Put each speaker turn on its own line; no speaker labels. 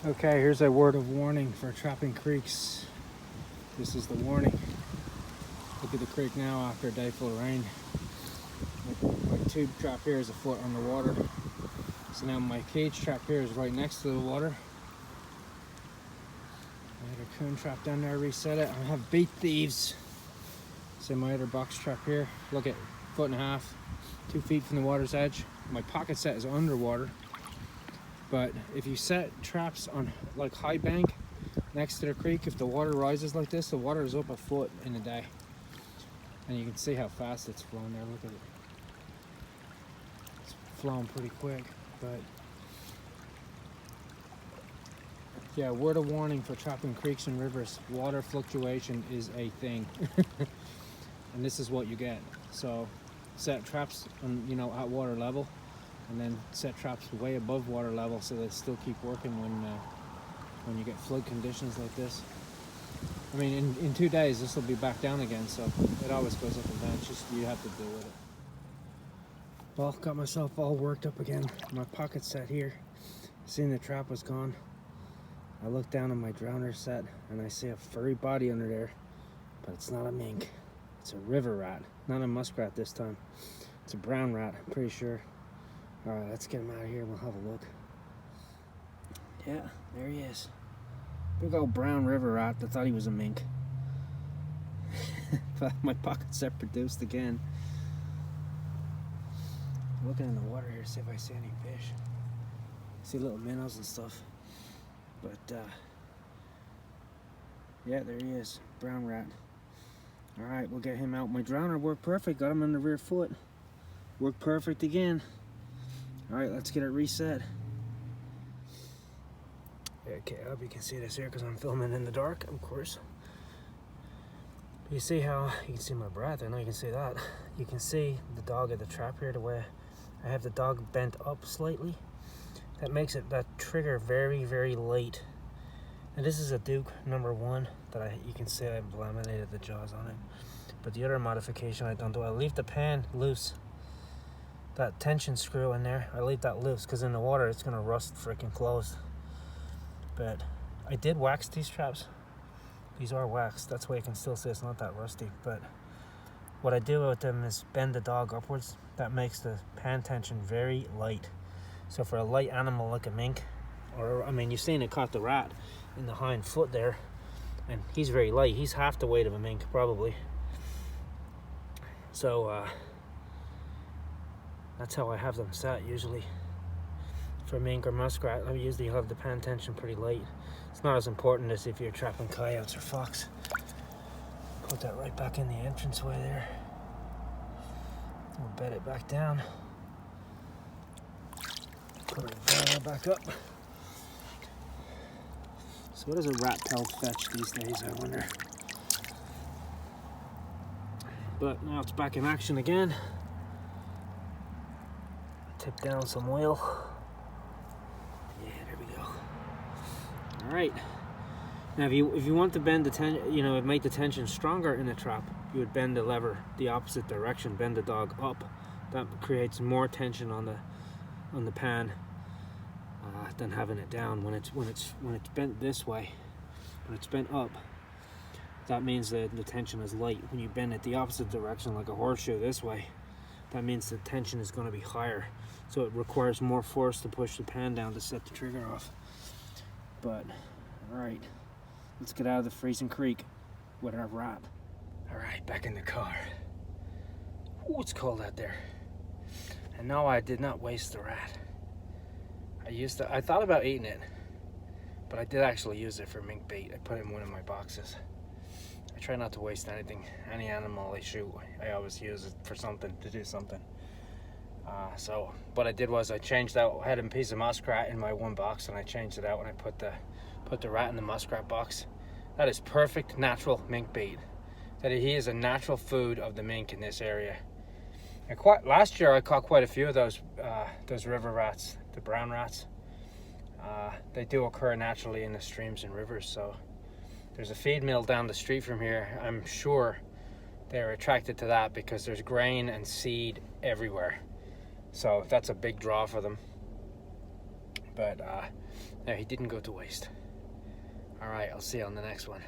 Okay, here's a word of warning for trapping creeks. This is the warning. Look at the creek now after a day full of rain. My tube trap here is a foot underwater. So now my cage trap here is right next to the water. I had a coon trap down there, reset it. I have bait thieves. So my other box trap here, look at 1.5 feet, 2 feet from the water's edge. My pocket set is underwater. But if you set traps on like high bank next to the creek, if the water rises like this, the water is up a foot in a day. And you can see how fast it's flowing there. Look at it. It's flowing pretty quick. But yeah, word of warning for trapping creeks and rivers. Water fluctuation is a thing. And this is what you get. So set traps on, at water level, and then set traps way above water level so they still keep working when you get flood conditions like this. I mean, in 2 days this will be back down again, so it always goes up and down. It's just you have to deal with it. Well, got myself all worked up again. My pocket set here, seeing the trap was gone. I look down on my drowner set and I see a furry body under there, but it's not a mink. It's a river rat, not a muskrat this time. It's a brown rat, I'm pretty sure. All right, let's get him out of here and we'll have a look. Yeah, there he is. Big old brown river rat. I thought he was a mink. But my pocket set produced again. I'm looking in the water here to see if I see any fish. I see little minnows and stuff. But yeah, there he is, brown rat. All right, we'll get him out. My drowner worked perfect. Got him on the rear foot. Worked perfect again. All right, let's get it reset. Okay, I hope you can see this here because I'm filming in the dark, of course. You see how, you can see my breath, I know you can see that. You can see the dog at the trap here, the way I have the dog bent up slightly. That makes it, that trigger very, very late. And this is a Duke #1 that you can see I've laminated the jaws on it. But the other modification I don't do, I leave the pan loose. That tension screw in there, I leave that loose because in the water it's gonna rust freaking closed. But I did wax these traps. These are waxed, that's why you can still see it's not that rusty. But what I do with them is bend the dog upwards. That makes the pan tension very light. So for a light animal like a mink, or I mean, you've seen it caught the rat in the hind foot there, and he's very light. He's half the weight of a mink probably. So that's how I have them set usually. For mink or muskrat, I usually have the pan tension pretty light. It's not as important as if you're trapping coyotes or fox. Put that right back in the entranceway there. We'll bed it back down. Put it back up. So what does a rat tail fetch these days, I wonder? But now it's back in action again. Tip down some oil. Yeah, there we go. All right. Now, if you want to bend the tension, make the tension stronger in the trap, you would bend the lever the opposite direction, bend the dog up. That creates more tension on the pan than having it down. When it's bent this way, when it's bent up, that means that the tension is light. When you bend it the opposite direction, like a horseshoe this way, that means the tension is going to be higher. So it requires more force to push the pan down to set the trigger off. But, all right, let's get out of the freezing creek with our rat. All right, back in the car. Ooh, it's cold out there. And no, I did not waste the rat. I thought about eating it, but I did actually use it for mink bait. I put it in one of my boxes. I try not to waste anything. Any animal I shoot, I always use it for something, to do something. So what I did was I changed out, I had a piece of muskrat in my one box, and I changed it out when I put the rat in the muskrat box. That is perfect natural mink bait. That he is a natural food of the mink in this area. And last year I caught quite a few of those river rats, the brown rats. They do occur naturally in the streams and rivers, so there's a feed mill down the street from here. I'm sure they're attracted to that because there's grain and seed everywhere. So that's a big draw for them. but he didn't go to waste. All right, I'll see you on the next one.